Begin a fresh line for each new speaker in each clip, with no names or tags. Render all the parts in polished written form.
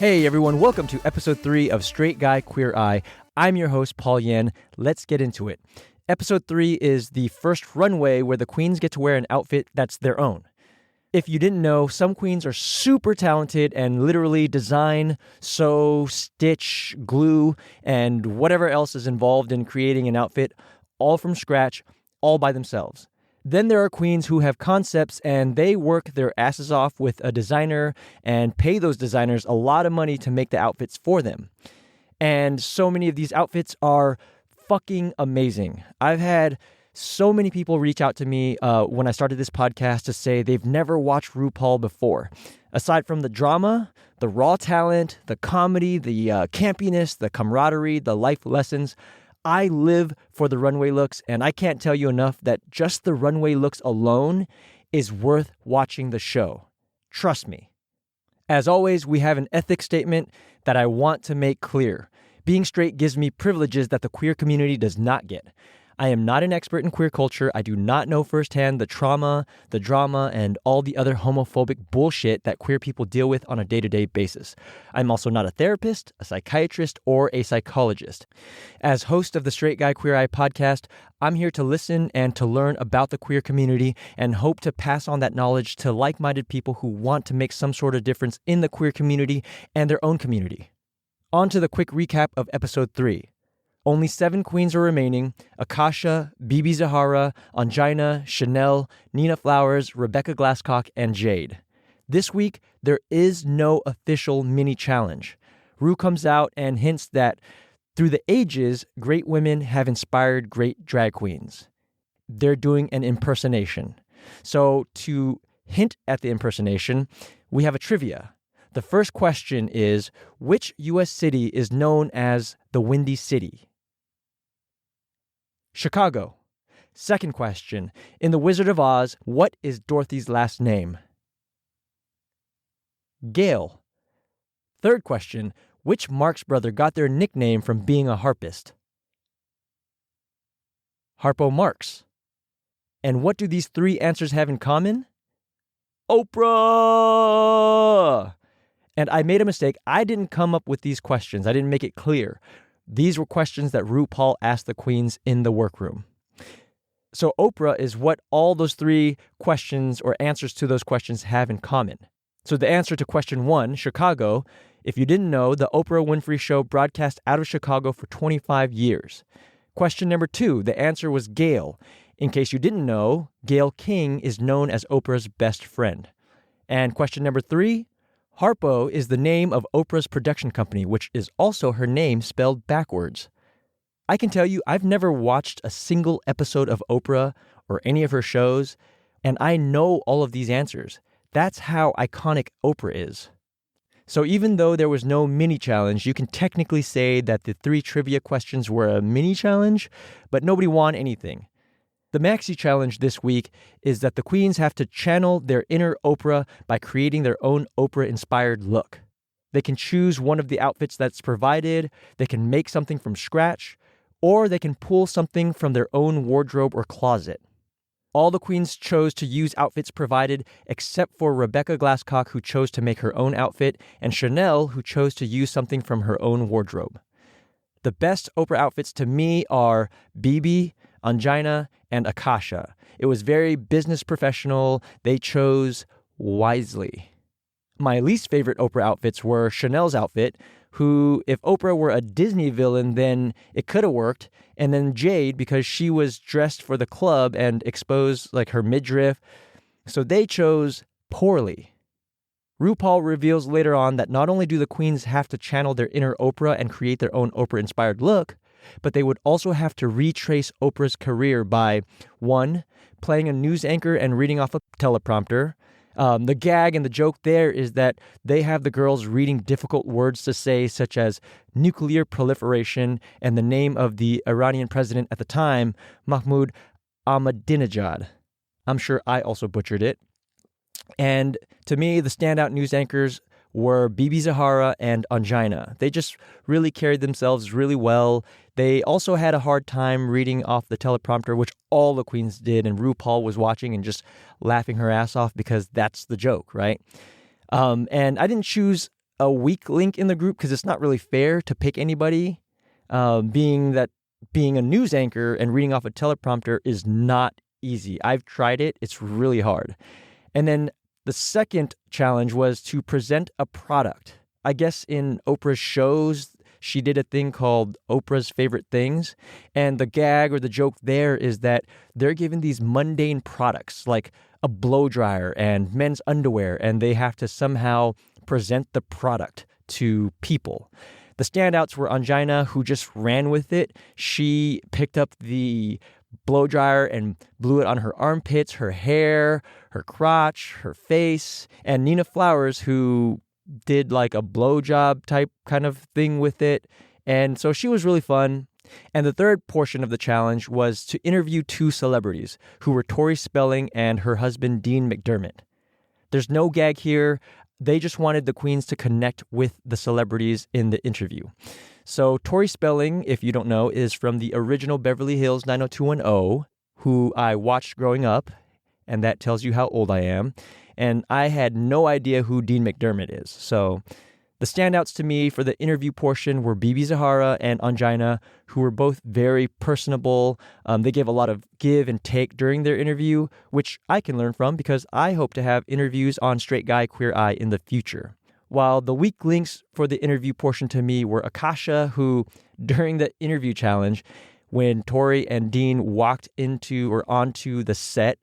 Hey everyone, welcome to episode 3 of Straight Guy Queer Eye. I'm your host, Paul Yen. Let's get into it. Episode 3 is the first runway where the queens get to wear an outfit that's their own. If you didn't know, some queens are super talented and literally design, sew, stitch, glue, and whatever else is involved in creating an outfit, all from scratch, all by themselves. Then there are queens who have concepts and they work their asses off with a designer and pay those designers a lot of money to make the outfits for them. And so many of these outfits are fucking amazing. I've had so many people reach out to me when I started this podcast to say they've never watched RuPaul before. Aside from the drama, the raw talent, the comedy, the campiness, the camaraderie, the life lessons, I live for the runway looks, and I can't tell you enough that just the runway looks alone is worth watching the show. Trust me. As always, we have an ethics statement that I want to make clear. Being straight gives me privileges that the queer community does not get. I am not an expert in queer culture. I do not know firsthand the trauma, the drama, and all the other homophobic bullshit that queer people deal with on a day-to-day basis. I'm also not a therapist, a psychiatrist, or a psychologist. As host of the Straight Guy Queer Eye podcast, I'm here to listen and to learn about the queer community and hope to pass on that knowledge to like-minded people who want to make some sort of difference in the queer community and their own community. On to the quick recap of episode 3. Only 7 queens are remaining: Akasha, BB Zahara, Angina, Chanel, Nina Flowers, Rebecca Glasscock, and Jade. This week, there is no official mini-challenge. Ru comes out and hints that through the ages, great women have inspired great drag queens. They're doing an impersonation. So to hint at the impersonation, we have a trivia. The first question is, which U.S. city is known as the Windy City? Chicago. Second question. In The Wizard of Oz, what is Dorothy's last name? Gale. Third question. Which Marx brother got their nickname from being a harpist? Harpo Marx. And what do these 3 answers have in common? Oprah! And I made a mistake. I didn't come up with these questions. I didn't make it clear. These were questions that RuPaul asked the queens in the workroom. So Oprah is what all those 3 questions or answers to those questions have in common. So the answer to question 1, Chicago, if you didn't know, the Oprah Winfrey Show broadcast out of Chicago for 25 years. Question number 2, the answer was Gayle. In case you didn't know, Gayle King is known as Oprah's best friend. And question number 3, Harpo is the name of Oprah's production company, which is also her name spelled backwards. I can tell you, I've never watched a single episode of Oprah or any of her shows, and I know all of these answers. That's how iconic Oprah is. So even though there was no mini-challenge, you can technically say that the 3 trivia questions were a mini-challenge, but nobody won anything. The maxi challenge this week is that the queens have to channel their inner Oprah by creating their own Oprah-inspired look. They can choose one of the outfits that's provided, they can make something from scratch, or they can pull something from their own wardrobe or closet. All the queens chose to use outfits provided except for Rebecca Glasscock, who chose to make her own outfit, and Chanel, who chose to use something from her own wardrobe. The best Oprah outfits to me are BB, Angina, and Akasha. It was very business professional. They chose wisely. My least favorite Oprah outfits were Chanel's outfit, who, if Oprah were a Disney villain, then it could have worked. And then Jade, because she was dressed for the club and exposed like her midriff. So they chose poorly. RuPaul reveals later on that not only do the queens have to channel their inner Oprah and create their own Oprah-inspired look, but they would also have to retrace Oprah's career by 1, playing a news anchor and reading off a teleprompter. The gag and the joke there is that they have the girls reading difficult words to say, such as nuclear proliferation and the name of the Iranian president at the time, Mahmoud Ahmadinejad. I'm sure I also butchered it. And to me, the standout news anchors were BB Zahara and Angina. They just really carried themselves really well. They also had a hard time reading off the teleprompter, which all the queens did, and RuPaul was watching and just laughing her ass off because that's the joke, right? And I didn't choose a weak link in the group because it's not really fair to pick anybody, being a news anchor and reading off a teleprompter is not easy. I've tried it. It's really hard. And then the second challenge was to present a product. I guess in Oprah's shows, she did a thing called Oprah's Favorite Things. And the gag or the joke there is that they're given these mundane products like a blow dryer and men's underwear, and they have to somehow present the product to people. The standouts were Angina, who just ran with it. She picked up the blow dryer and blew it on her armpits, her hair, her crotch, her face. And Nina Flowers, who did like a blowjob type kind of thing with it. And so she was really fun. And the third portion of the challenge was to interview two celebrities who were Tori Spelling and her husband, Dean McDermott. There's no gag here. They just wanted the queens to connect with the celebrities in the interview. So Tori Spelling, if you don't know, is from the original Beverly Hills 90210, who I watched growing up, and that tells you how old I am. And I had no idea who Dean McDermott is. So the standouts to me for the interview portion were Bibi Zahara and Angina, who were both very personable. They gave a lot of give and take during their interview, which I can learn from because I hope to have interviews on Straight Guy, Queer Eye in the future. While the weak links for the interview portion to me were Akasha, who during the interview challenge, when Tori and Dean walked into or onto the set,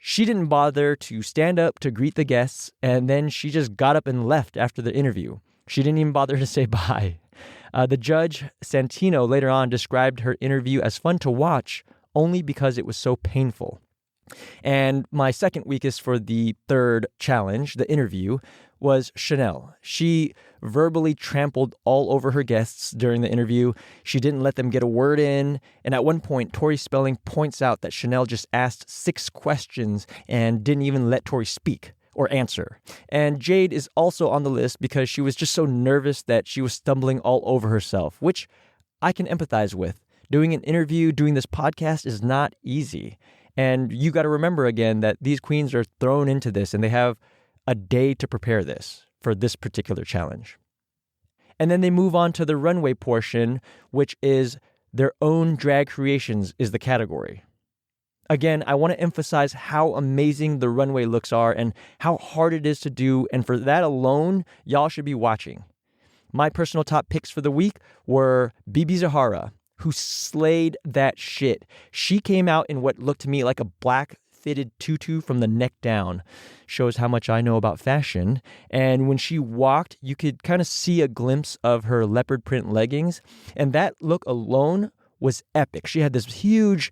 she didn't bother to stand up to greet the guests, and then she just got up and left after the interview. She didn't even bother to say bye. The judge, Santino, later on described her interview as fun to watch only because it was so painful. And my second weakest for the third challenge, the interview, was Chanel. She verbally trampled all over her guests during the interview. She didn't let them get a word in. And at one point, Tori Spelling points out that Chanel just asked 6 questions and didn't even let Tori speak or answer. And Jade is also on the list because she was just so nervous that she was stumbling all over herself, which I can empathize with. Doing an interview, doing this podcast is not easy. And you got to remember again that these queens are thrown into this and they have a day to prepare this for this particular challenge. And then they move on to the runway portion, which is their own drag creations is the category. Again, I want to emphasize how amazing the runway looks are and how hard it is to do. And for that alone, y'all should be watching. My personal top picks for the week were Bibi Zahara, who slayed that shit. She came out in what looked to me like a black fitted tutu from the neck down. Shows how much I know about fashion. And when she walked, you could kind of see a glimpse of her leopard print leggings. And that look alone was epic. She had this huge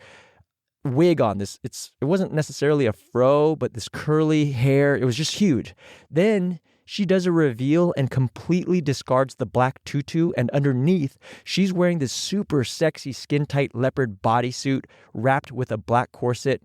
wig on. It wasn't necessarily a fro, but this curly hair. It was just huge. Then she does a reveal and completely discards the black tutu, and underneath, she's wearing this super sexy skin-tight leopard bodysuit wrapped with a black corset.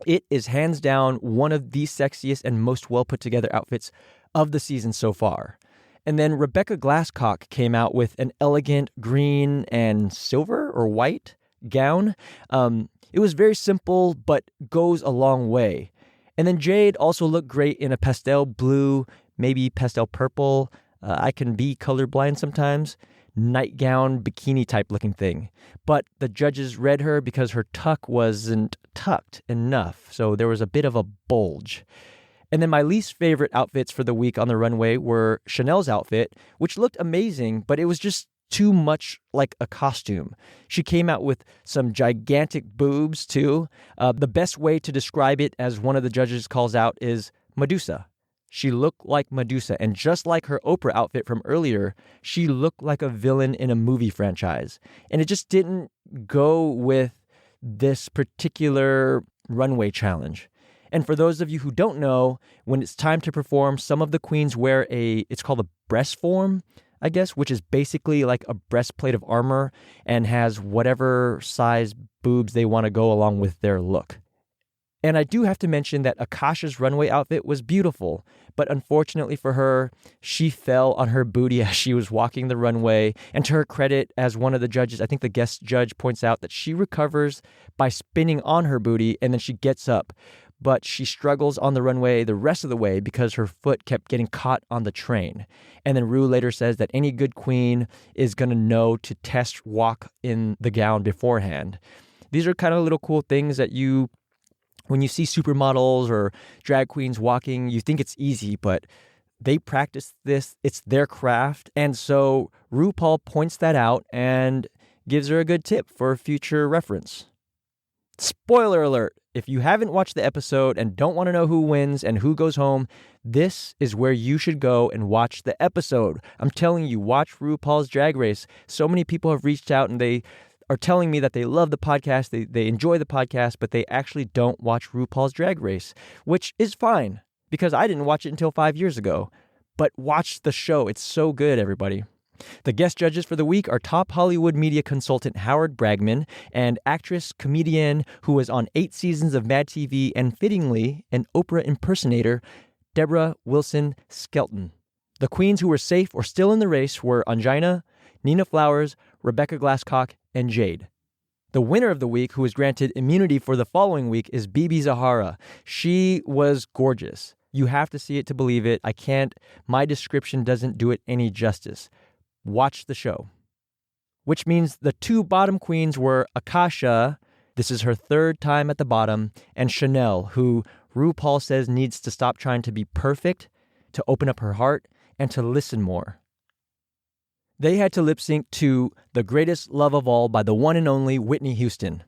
It is hands down one of the sexiest and most well-put-together outfits of the season so far. And then Rebecca Glasscock came out with an elegant green and silver or white gown. It was very simple, but goes a long way. And then Jade also looked great in a pastel blue, maybe pastel purple. I can be colorblind sometimes. Nightgown, bikini type looking thing. But the judges read her because her tuck wasn't tucked enough. So there was a bit of a bulge. And then my least favorite outfits for the week on the runway were Chanel's outfit, which looked amazing, but it was just too much like a costume. She came out with some gigantic boobs too. The best way to describe it, as one of the judges calls out, is Medusa. She looked like Medusa, and just like her Oprah outfit from earlier, she looked like a villain in a movie franchise. And it just didn't go with this particular runway challenge. And for those of you who don't know, when it's time to perform, some of the queens wear it's called a breast form, I guess, which is basically like a breastplate of armor and has whatever size boobs they want to go along with their look. And I do have to mention that Akasha's runway outfit was beautiful, but unfortunately for her, she fell on her booty as she was walking the runway. And to her credit, as one of the judges, I think the guest judge points out that she recovers by spinning on her booty and then she gets up. but she struggles on the runway the rest of the way because her foot kept getting caught on the train. And then Ru later says that any good queen is going to know to test walk in the gown beforehand. These are kind of little cool things that when you see supermodels or drag queens walking, you think it's easy, but they practice this. It's their craft. And so RuPaul points that out and gives her a good tip for future reference. Spoiler alert, if you haven't watched the episode and don't want to know who wins and who goes home, this is where you should go and watch the episode. I'm telling you, watch RuPaul's Drag Race. So many people have reached out and they are telling me that they love the podcast, they enjoy the podcast, but they actually don't watch RuPaul's Drag Race, which is fine because I didn't watch it until 5 years ago. But watch the show. It's so good, everybody. The guest judges for the week are top Hollywood media consultant Howard Bragman and actress, comedian who was on 8 seasons of Mad TV and fittingly an Oprah impersonator, Deborah Wilson Skelton. The queens who were safe or still in the race were Angina, Nina Flowers, Rebecca Glasscock, and Jade. The winner of the week, who was granted immunity for the following week, is Bibi Zahara. She was gorgeous. You have to see it to believe it. I can't. My description doesn't do it any justice. Watch the show. Which means the 2 bottom queens were Akasha, this is her 3rd time at the bottom, and Chanel, who RuPaul says needs to stop trying to be perfect, to open up her heart, and to listen more. They had to lip sync to The Greatest Love of All by the one and only Whitney Houston.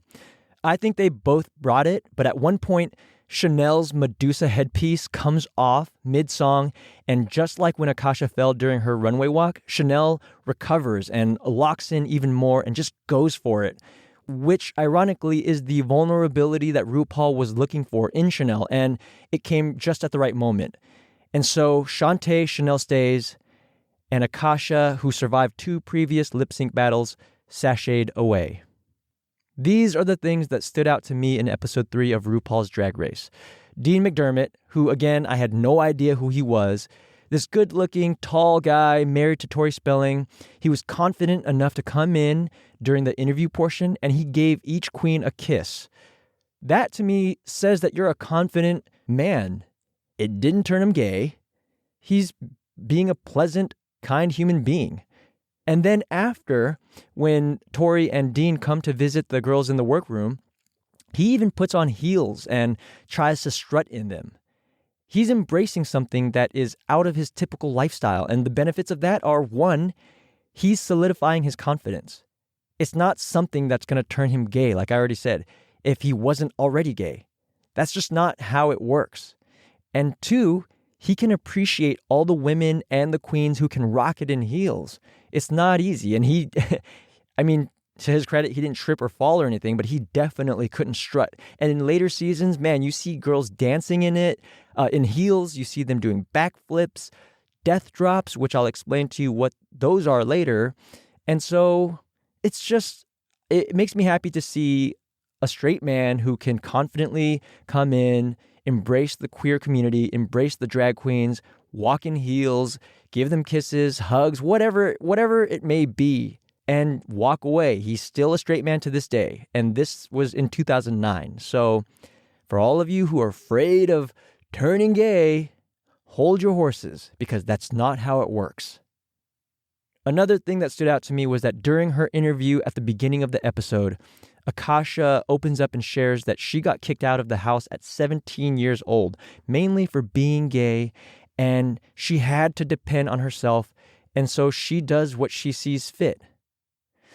I think they both brought it, but at one point, Chanel's Medusa headpiece comes off mid-song, and just like when Akasha fell during her runway walk, Chanel recovers and locks in even more and just goes for it, which ironically is the vulnerability that RuPaul was looking for in Chanel, and it came just at the right moment. And so Shantae Chanel stays, and Akasha, who survived 2 previous lip-sync battles, sashayed away. These are the things that stood out to me in episode 3 of RuPaul's Drag Race. Dean McDermott, who again, I had no idea who he was, this good-looking, tall guy married to Tori Spelling. He was confident enough to come in during the interview portion, and he gave each queen a kiss. That, to me, says that you're a confident man. It didn't turn him gay. He's being a pleasant, kind human being. And then after, when Tori and Dean come to visit the girls in the workroom, he even puts on heels and tries to strut in them. He's embracing something that is out of his typical lifestyle. And the benefits of that are, 1, he's solidifying his confidence. It's not something that's going to turn him gay, like I already said, if he wasn't already gay. That's just not how it works. And 2, he can appreciate all the women and the queens who can rock it in heels. It's not easy. And he, I mean, to his credit, he didn't trip or fall or anything, but he definitely couldn't strut. And in later seasons, man, you see girls dancing in it, in heels. You see them doing backflips, death drops, which I'll explain to you what those are later. And so it makes me happy to see a straight man who can confidently come in, embrace the queer community, embrace the drag queens, walk in heels, give them kisses, hugs, whatever it may be, and walk away. He's still a straight man to this day. And this was in 2009. So for all of you who are afraid of turning gay, hold your horses, because that's not how it works. Another thing that stood out to me was that during her interview at the beginning of the episode, Akasha opens up and shares that she got kicked out of the house at 17 years old, mainly for being gay, and she had to depend on herself, and so she does what she sees fit.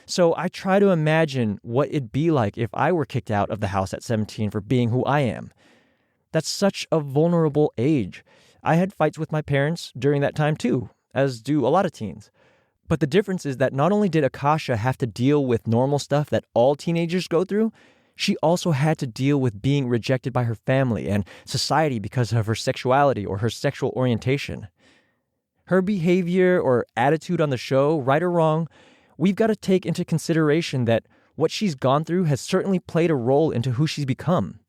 So I try to imagine what it'd be like if I were kicked out of the house at 17 for being who I am. That's such a vulnerable age. I had fights with my parents during that time too, as do a lot of teens. But the difference is that not only did Akasha have to deal with normal stuff that all teenagers go through, she also had to deal with being rejected by her family and society because of her sexuality or her sexual orientation. Her behavior or attitude on the show, right or wrong, we've got to take into consideration that what she's gone through has certainly played a role into who she's become.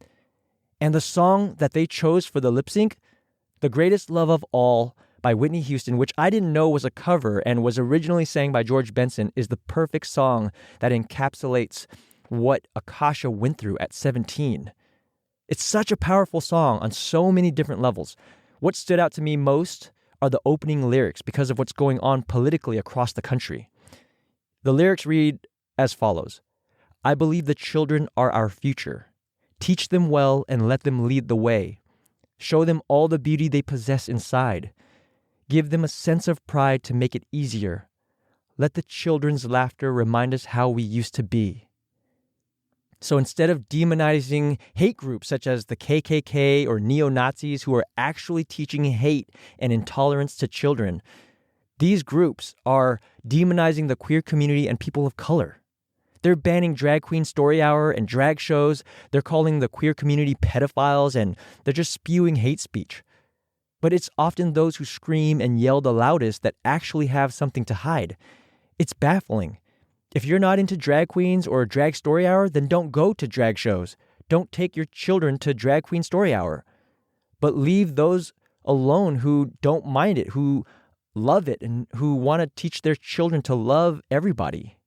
And the song that they chose for the lip sync, The Greatest Love of All, by Whitney Houston, which I didn't know was a cover and was originally sang by George Benson, is the perfect song that encapsulates what Akasha went through at 17. It's such a powerful song on so many different levels. What stood out to me most are the opening lyrics because of what's going on politically across the country. The lyrics read as follows: I believe the children are our future. Teach them well and let them lead the way. Show them all the beauty they possess inside. Give them a sense of pride to make it easier. Let the children's laughter remind us how we used to be. So instead of demonizing hate groups such as the KKK or neo-Nazis who are actually teaching hate and intolerance to children, these groups are demonizing the queer community and people of color. They're banning drag queen story hour and drag shows. They're calling the queer community pedophiles, and they're just spewing hate speech. But it's often those who scream and yell the loudest that actually have something to hide. It's baffling. If you're not into drag queens or drag story hour, then don't go to drag shows. Don't take your children to drag queen story hour. But leave those alone who don't mind it, who love it, and who want to teach their children to love everybody.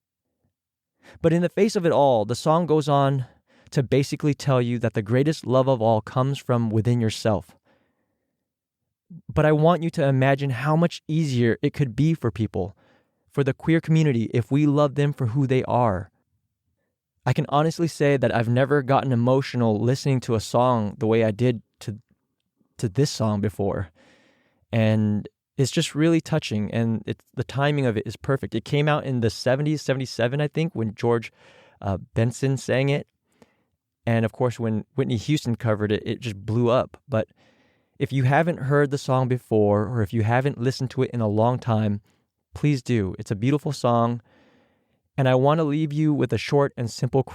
But in the face of it all, the song goes on to basically tell you that the greatest love of all comes from within yourself. But I want you to imagine how much easier it could be for people, for the queer community, if we love them for who they are. I can honestly say that I've never gotten emotional listening to a song the way I did to this song before. And it's just really touching, and the timing of it is perfect. It came out in the 70s, 77, I think, when George Benson sang it. And of course, when Whitney Houston covered it, it just blew up. But if you haven't heard the song before, or if you haven't listened to it in a long time, please do. It's a beautiful song. And I want to leave you with a short and simple,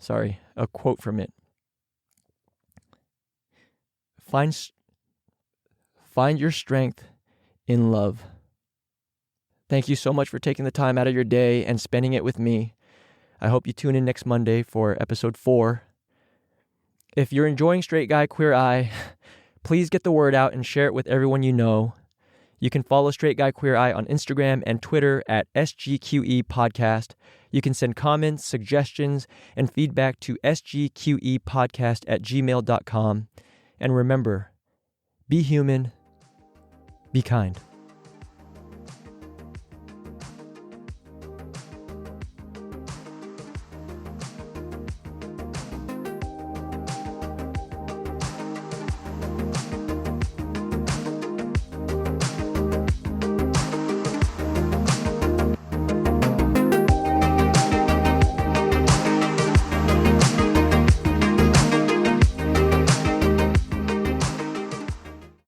a quote from it. Find your strength in love. Thank you so much for taking the time out of your day and spending it with me. I hope you tune in next Monday for episode 4. If you're enjoying Straight Guy Queer Eye, please get the word out and share it with everyone you know. You can follow Straight Guy Queer Eye on Instagram and Twitter at SGQE Podcast. You can send comments, suggestions, and feedback to sgqepodcast@gmail.com. And remember, be human, be kind.